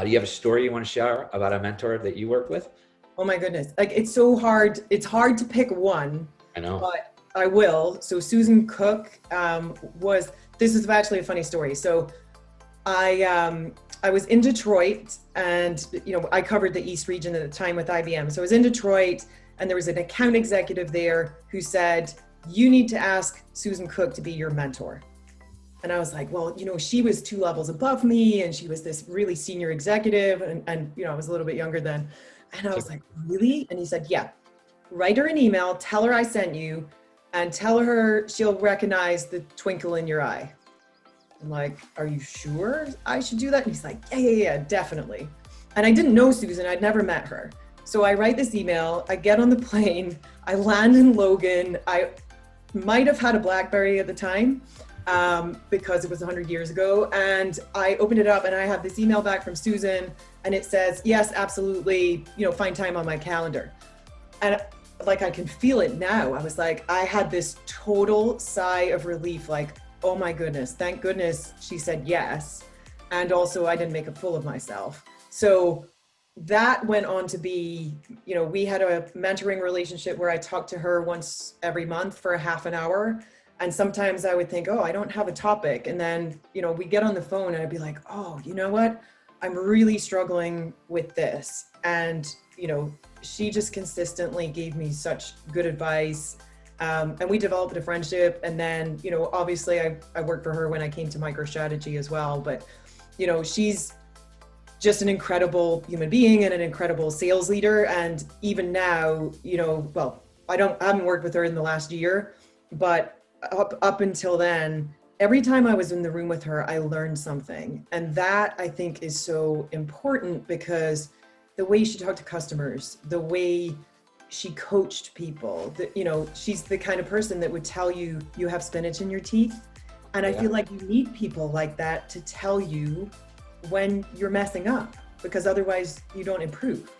Do you have a story you want to share about a mentor that you work with? Oh my goodness. Like it's so hard. It's hard to pick one, I know. but I will. So Susan Cook this is actually a funny story. So I was in Detroit and, I covered the East region at the time with IBM. So I was in Detroit and there was an account executive there who said, you need to ask Susan Cook to be your mentor. And I was like, well, she was 2 levels above me and she was this really senior executive and I was a little bit younger then. And I was like, really? And he said, yeah, write her an email, tell her I sent you and tell her she'll recognize the twinkle in your eye. I'm like, are you sure I should do that? And he's like, yeah, definitely. And I didn't know Susan, I'd never met her. So I write this email, I get on the plane, I land in Logan. I might have had a BlackBerry at the time because it was 100 years ago. And I opened it up and I have this email back from Susan and it says, yes, absolutely, find time on my calendar. And like, I can feel it now. I was like, I had this total sigh of relief, like, oh my goodness, thank goodness she said yes. And also I didn't make a fool of myself. So that went on to be, we had a mentoring relationship where I talked to her once every month for a half an hour. And sometimes I would think, oh, I don't have a topic. And then, we get on the phone and I'd be like, oh, you know what? I'm really struggling with this. And, she just consistently gave me such good advice. And we developed a friendship. And then, obviously I worked for her when I came to Microstrategy as well. But, she's just an incredible human being and an incredible sales leader. And even now, well, I haven't worked with her in the last year, but up until then, every time I was in the room with her, I learned something. And that I think is so important because the way she talked to customers, the way she coached people, she's the kind of person that would tell you, you have spinach in your teeth. And I feel like you need people like that to tell you when you're messing up, because otherwise you don't improve.